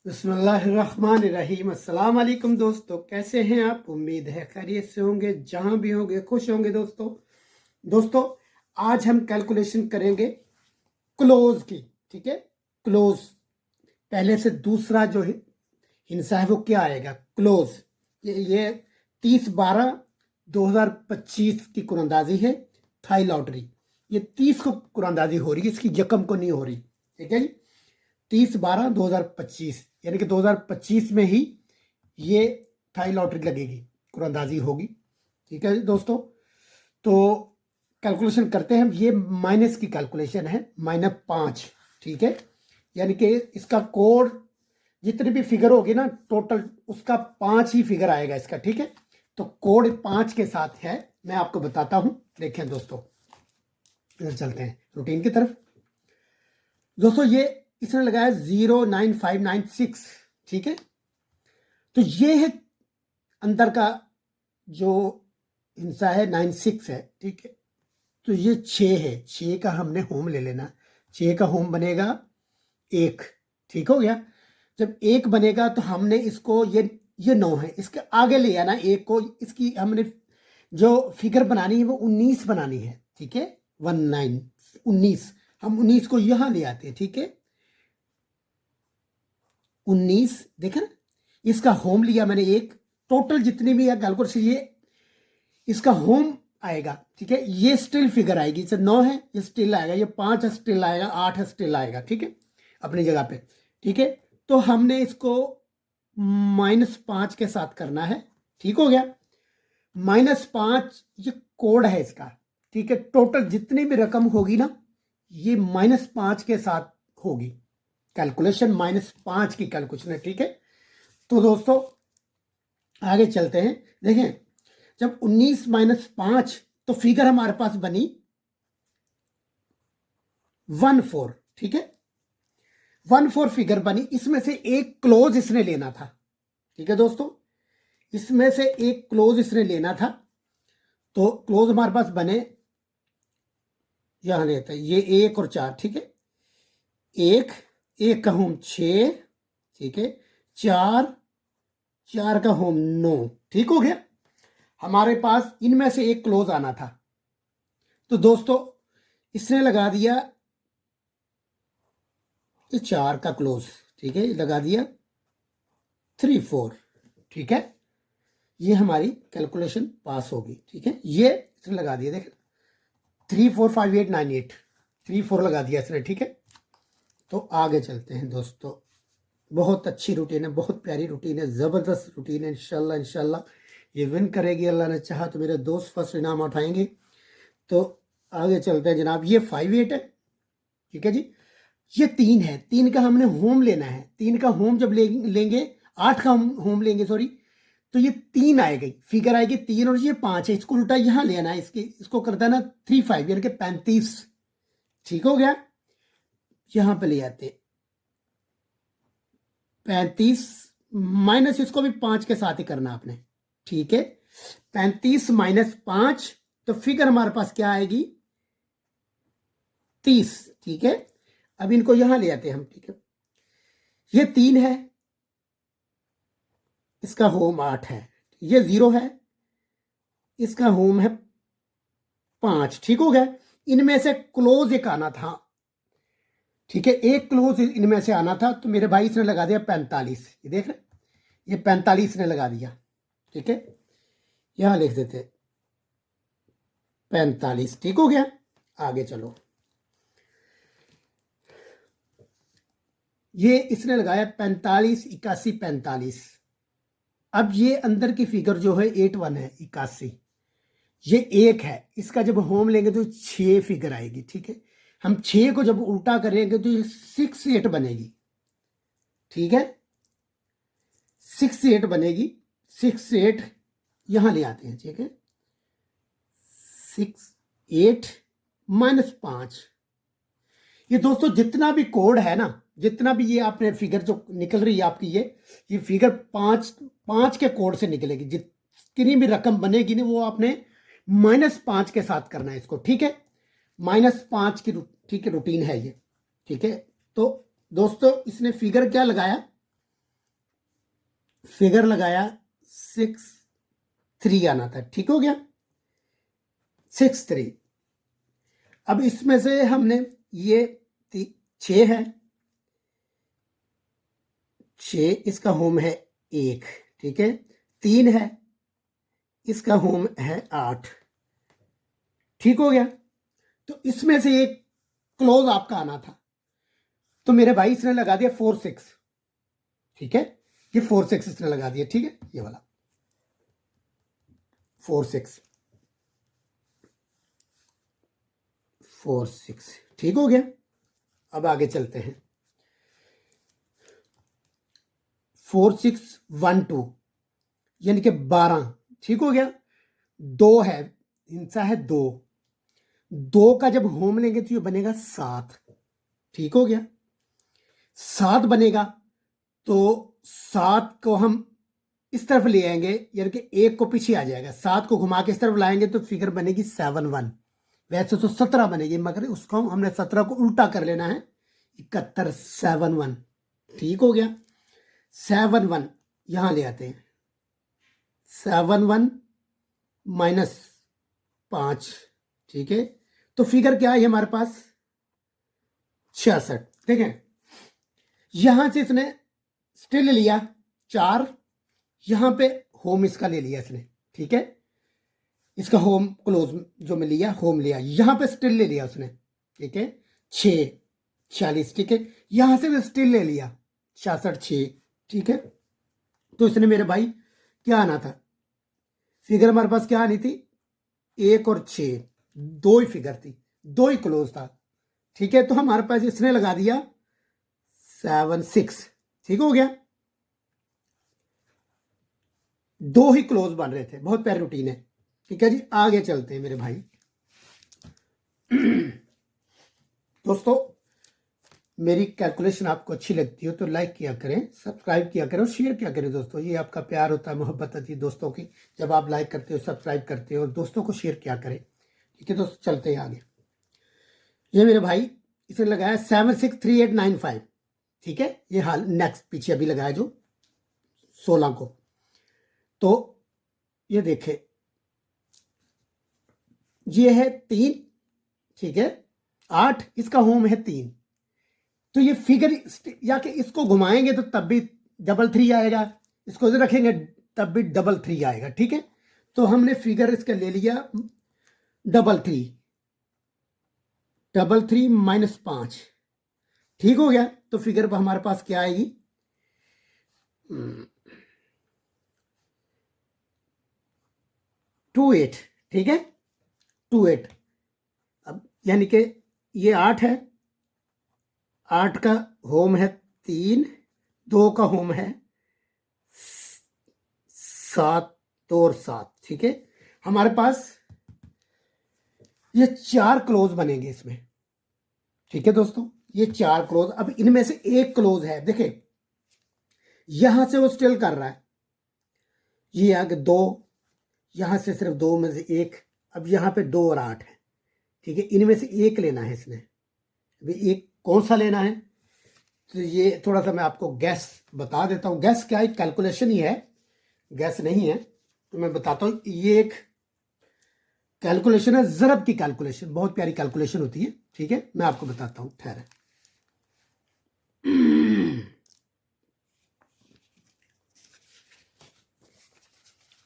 बिस्मिल्लाहिर्रहमानिर्रहीम। अस्सलाम वालेकुम दोस्तों, कैसे हैं आप? उम्मीद है खैरियत से होंगे, जहां भी होंगे खुश होंगे। दोस्तों आज हम कैलकुलेशन करेंगे क्लोज की। ठीक है, क्लोज पहले से दूसरा जो हिस्सा है वो क्या आएगा? क्लोज। ये 30/12/2025 की कुरानंदाजी है। थाई लॉटरी ये 30 को कुरानंदाजी हो रही है, इसकी यकम को नहीं हो रही। ठीक है जी, 30/12/2025 यानी कि 2025 में ही ये थाई लॉटरी लगेगी, कुरानंदाजी होगी। ठीक है दोस्तों, तो कैलकुलेशन करते हैं। ये माइनस की कैलकुलेशन है, -5। ठीक है, यानी कि इसका कोड जितनी भी फिगर होगी ना टोटल, उसका 5 ही फिगर आएगा इसका। ठीक है, तो कोड 5 के साथ है, मैं आपको बताता हूं। देखें दोस्तों, इधर चलते हैं रूटीन की तरफ। दोस्तों ये इसने लगाया 09596। ठीक है, तो ये है अंदर का जो हिस्सा है 96 है। ठीक है, तो ये 6 है, 6 का हमने होम ले लेना। 6 का होम बनेगा 1। ठीक हो गया, जब 1 बनेगा तो हमने इसको ये 9 है, इसके आगे ले आना 1 को। इसकी हमने जो फिगर बनानी है वो 19 बनानी है। ठीक है, 19 हम 19 को यहां ले आते हैं। ठीक है, 19 देखे ना, इसका होम लिया मैंने 1। टोटल जितनी भी है कैलकुलेशन, ये इसका होम आएगा। ठीक है, ये स्टिल फिगर आएगी। जैसे 9 है ये स्टिल आएगा, ये 5 है स्टिल आएगा, 8 है स्टिल आएगा। ठीक है, अपनी जगह पे। ठीक है, तो हमने इसको -5 के साथ करना है। ठीक हो गया, -5 ये कोड है इसका। ठीक है, टोटल जितनी भी रकम होगी ना, ये -5 के साथ होगी कैलकुलेशन। -5 की कैलकुलेशन है। ठीक है, तो दोस्तों आगे चलते हैं। देखें, जब 19 -5 तो फिगर हमारे पास बनी 14। ठीक है, 14 फिगर बनी। इसमें से एक क्लोज इसने लेना था। ठीक है दोस्तों, इसमें से एक क्लोज इसने लेना था। तो क्लोज हमारे पास बने, यहां लेते हैं ये 1 और 4। ठीक है, 1 का होम 6। ठीक है, 4 का होम 9। ठीक हो गया, हमारे पास इनमें से एक क्लोज आना था। तो दोस्तों इसने लगा दिया ये 4 का क्लोज। ठीक है, लगा दिया 3 4। ठीक है, ये हमारी कैलकुलेशन पास होगी। ठीक है, ये इसने लगा दिया, देखें 3 4 5 8 9 8, 3 4 लगा दिया इसने। ठीक है, तो आगे चलते हैं दोस्तों। बहुत अच्छी रूटीन है, बहुत प्यारी रूटीन है, ज़बरदस्त रूटीन है। इंशाल्लाह इंशाल्लाह ये विन करेगी। अल्लाह ने चाहा तो मेरे दोस्त फर्स्ट इनाम उठाएंगे। तो आगे चलते हैं जनाब। ये 5 8 है। ठीक है जी, ये 3 है। 3 का हमने होम लेना है। 3 का होम जब लेंगे 8 का होम लेंगे, सॉरी, तो ये 3 आएगी, फिगर आएगी 3 और ये 5 है। इसको उल्टा यहां ले आना है, इसको करता है ना 3 5 यानी कि 35। ठीक हो गया, यहां पे ले आते 35 माइनस, इसको भी 5 के साथ ही करना आपने। ठीक है, 35 -5 तो फिगर हमारे पास क्या आएगी? 30। ठीक है, अब इनको यहां ले आते हैं हम। ठीक है, ये 3 है, इसका होम 8 है। ये 0 है, इसका होम है 5। ठीक हो गया, इनमें से क्लोज एक आना था। ठीक है, एक क्लोज इनमें से आना था, तो मेरे भाई इसने लगा दिया 45। ये देख रहे, ये 45 ने लगा दिया। ठीक है, यहां लिख देते 45। ठीक हो गया, आगे चलो। ये इसने लगाया 45 81 45। अब ये अंदर की फिगर जो है 81 है, 81। ये 1 है, इसका जब होम लेंगे तो 6 फिगर आएगी। ठीक है, हम 6 को जब उल्टा करेंगे तो ये 6 8 बनेगी। ठीक है, 6 8 बनेगी। 6 8 यहां ले आते हैं। ठीक है, 6 8 -5। ये दोस्तों जितना भी कोड है ना, जितना भी ये आपने फिगर जो निकल रही है आपकी, ये फिगर 5 के कोड से निकलेगी। जितनी भी रकम बनेगी ना, वो आपने -5 के साथ करना है इसको। ठीक है, -5 की ठीक है रूटीन है ये। ठीक है, तो दोस्तों इसने फिगर क्या लगाया? फिगर लगाया 6 3 आना था, ठीक हो गया 6 3। अब इसमें से हमने ये 6 है, 6 इसका होम है 1, ठीक है 3 है, इसका होम है 8, ठीक हो गया। तो इसमें से एक क्लोज आपका आना था, तो मेरे भाई इसने लगा दिया 4 6, ठीक है ये 4 6 इसने लगा दिया, ठीक है ये वाला 4 6 4 6, ठीक हो गया। अब आगे चलते हैं। 4 6 1 2 यानी कि 12, ठीक हो गया। 2 है, हिंसा है 2, 2 का जब होम लेंगे तो ये बनेगा 7, ठीक हो गया 7 बनेगा। तो 7 को हम इस तरफ ले आएंगे, यानी कि 1 को पीछे आ जाएगा, 7 को घुमा के इस तरफ लाएंगे तो फिगर बनेगी 7 1। वैसे तो 17 बनेगी, मगर उसको हमने 17 को उल्टा कर लेना है, 71 7 1, ठीक हो गया 7 1 यहां ले आते हैं, 7 1 माइनस 5, ठीक है। तो फिगर क्या है हमारे पास 66, ठीक है। यहां से इसने स्टिल लिया 4, यहां पे होम इसका ले लिया इसने, ठीक है इसका होम क्लोज जो मैं लिया होम लिया, यहां पे स्टिल ले लिया उसने, ठीक है 6 46, ठीक है यहां से भी स्टिल ले लिया 66 6, ठीक है। तो इसने मेरे भाई क्या आना था, फिगर हमारे पास क्या आनी थी 1 और 6, 2 ही फिगर थी, 2 ही क्लोज था, ठीक है। तो हमारे पास इसने लगा दिया 7 6, ठीक हो गया 2 ही क्लोज बन रहे थे, बहुत प्यारी रूटीन है, ठीक है जी। आगे चलते हैं मेरे भाई। दोस्तों मेरी कैलकुलेशन आपको अच्छी लगती हो तो लाइक किया करें, सब्सक्राइब किया करें और शेयर किया करें दोस्तों, ये आपका प्यार होता है, मोहब्बत होती है दोस्तों की, जब आप लाइक करते हो सब्सक्राइब करते हो और दोस्तों को शेयर किया करें, ठीक है दोस्तों। चलते हैं आगे। ये मेरे भाई इसने लगाया 7 6 3 8 9 5, ठीक है ये हाल नेक्स्ट पीछे अभी लगाया जो 16 को। तो ये देखे ये है 3, ठीक है 8, इसका होम है 3, तो ये फिगर या कि इसको घुमाएंगे तो तब भी 3 आएगा, इसको रखेंगे तब भी 3 आएगा, ठीक है। तो हमने फिगर इसका ले लिया 3 माइनस 5, ठीक हो गया। तो फिगर पर हमारे पास क्या आएगी 2 8, ठीक है 2 8। अब यानी कि ये 8 है, 8 का होम है 3, 2 का होम है 7, 2 और 7, ठीक है। हमारे पास ये 4 क्लोज बनेंगे इसमें, ठीक है दोस्तों ये 4 क्लोज। अब इनमें से एक क्लोज है, देखिए यहां से वो स्टिल कर रहा है, ये आगे 2, यहां से सिर्फ 2 में से एक, अब यहां पे 2 और 8 है, ठीक है इनमें से एक लेना है इसने। अभी एक कौन सा लेना है, तो ये थोड़ा सा मैं आपको गैस बता देता हूँ, गैस क्या है कैलकुलेशन ही है, गैस नहीं है, तो मैं बताता हूँ। ये एक कैलकुलेशन है, ज़रब की कैलकुलेशन, बहुत प्यारी कैलकुलेशन होती है, ठीक है मैं आपको बताता हूँ ठहरे।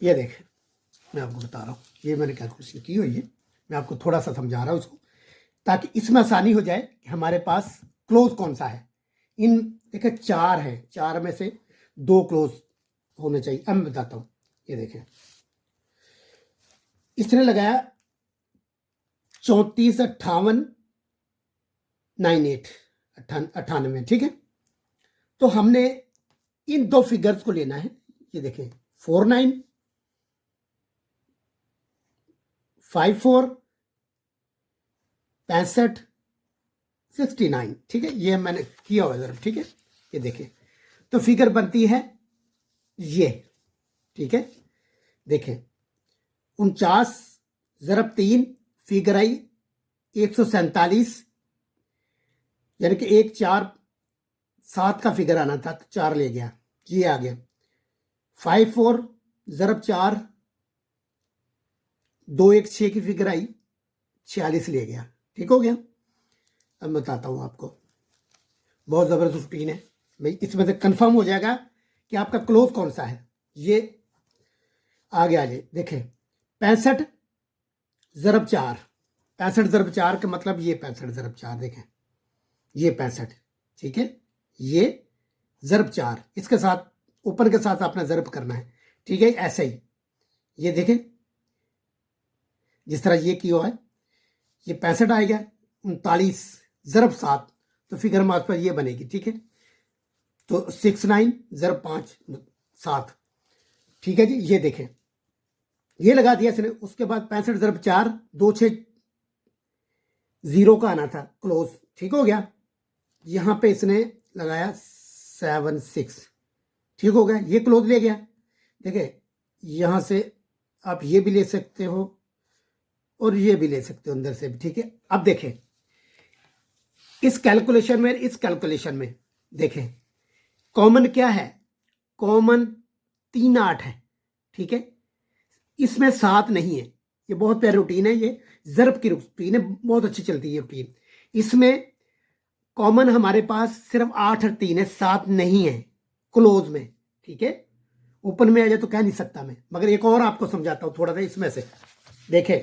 ये देखें मैं आपको बता रहा हूँ, ये मैंने कैलकुलेशन की हुई है, मैं आपको थोड़ा सा समझा रहा हूँ उसको, ताकि इसमें आसानी हो जाए कि हमारे पास क्लोज कौन सा है। इन देखिए 4 है, 4 में से 2 क्लोज होने चाहिए। अब मैं बताता हूँ, ये देखें इसने लगाया 34 58 98 98, ठीक है। तो हमने इन 2 फिगर्स को लेना है, ये देखें 49 54 65 69, ठीक है ये मैंने किया हुआ जरा, ठीक है ये देखें। तो फिगर बनती है ये, ठीक है देखें 49 ज़रब 3 फिगर आई 147, यानी कि 1 4 7 का फिगर आना था तो 4 ले गया, ये आ गया 5 4 ज़रब 4, 2 1 6 की फिगर आई, 46 ले गया। ठीक हो गया। अब बताता हूँ आपको, बहुत ज़बरदस्त रूटीन है भाई, इसमें से कंफर्म हो जाएगा कि आपका क्लोज कौन सा है। ये आगे आ जाए, देखें 65 ज़रब 4, 65 ज़रब 4 का मतलब ये 65 ज़रब 4, देखें ये 65, ठीक है, ये ज़रब 4, इसके साथ ऊपर के साथ आपने ज़रब करना है। ठीक है, ऐसे ही ये देखें जिस तरह ये किया हुआ है, ये 65 आएगा, 39 ज़रब 7, तो फिगर हमारे पास ये बनेगी। ठीक है, तो 69 ज़रब 5 7। ठीक है जी, ये देखें ये लगा दिया इसने। उसके बाद 65 ज़रब 4, 2 6 0 का आना था क्लोज। ठीक हो गया। यहां पे इसने लगाया 7 6, ठीक हो गया, ये क्लोज ले गया। देखिए यहां से आप ये भी ले सकते हो और ये भी ले सकते हो अंदर से भी। ठीक है, अब देखें इस कैलकुलेशन में देखें कॉमन क्या है, कॉमन 3 8 है। ठीक है, इसमें 7 नहीं है। ये बहुत प्यारी रूटीन है, ये ज़रब की रूटीन है, बहुत अच्छी चलती है रूटीन। इसमें कॉमन हमारे पास सिर्फ 8 और 3 है, 7 नहीं है क्लोज में। ठीक है, ओपन में आ जाए तो कह नहीं सकता मैं, मगर एक और आपको समझाता हूं थोड़ा सा इसमें से। देखें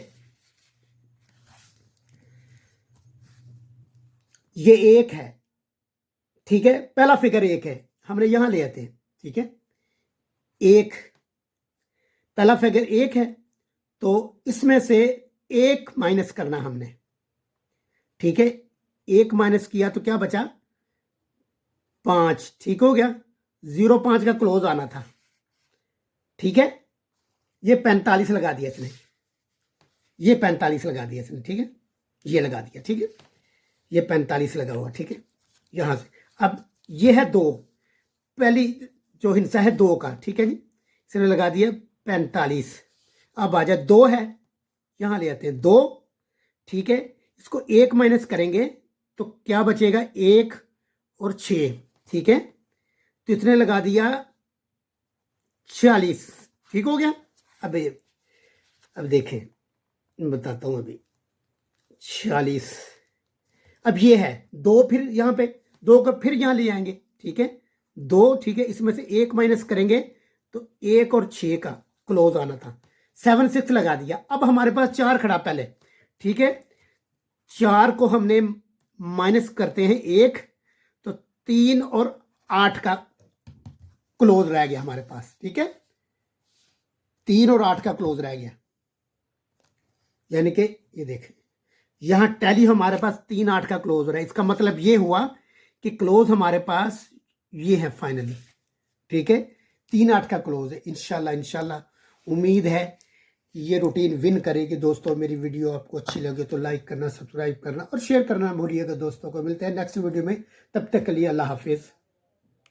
ये 1 है, ठीक है, पहला फिगर 1 है, हमने यहां ले आते हैं। ठीक है, 1 पहला फिगर 1 है, तो इसमें से 1 माइनस करना हमने। ठीक है, 1 माइनस किया तो क्या बचा, 5। ठीक हो गया, 0 5 का क्लोज आना था। ठीक है, ये 45 लगा दिया इसने, ये 45 लगा दिया इसने। ठीक है, ये लगा दिया। ठीक है, ये 45 लगा हुआ। ठीक है, यहां से अब ये है 2, पहली जो हिस्सा है 2 का। ठीक है जी, इसने लगा दिया 45। अब आ जाए 2 है, यहां ले आते हैं 2। ठीक है, इसको 1 माइनस करेंगे तो क्या बचेगा, 1 और 6। ठीक है, तो इसने लगा दिया 46। ठीक हो गया। अब देखें बताता हूं अभी 46। अब ये है 2, फिर यहां पे 2 को फिर यहां ले आएंगे। ठीक है, 2। ठीक है, इसमें से 1 माइनस करेंगे तो 1 और 6 का क्लोज आना था, 7 6 लगा दिया। अब हमारे पास 4 खड़ा पहले। ठीक है, 4 को हमने माइनस करते हैं 1, तो 3 और 8 का क्लोज रह गया हमारे पास। ठीक है, 3 और 8 का क्लोज रह गया, यानी कि ये देखें यहां टैली हमारे पास 3 8 का क्लोज हो रहा है। इसका मतलब ये हुआ कि क्लोज हमारे पास ये है फाइनली। ठीक है, 3 8 का क्लोज है। इंशाल्लाह उम्मीद है ये रूटीन विन करेगी। दोस्तों मेरी वीडियो आपको अच्छी लगे तो लाइक करना, सब्सक्राइब करना और शेयर करना भूलिएगा। दोस्तों को मिलते हैं नेक्स्ट वीडियो में, तब तक के लिए अल्लाह हाफिज।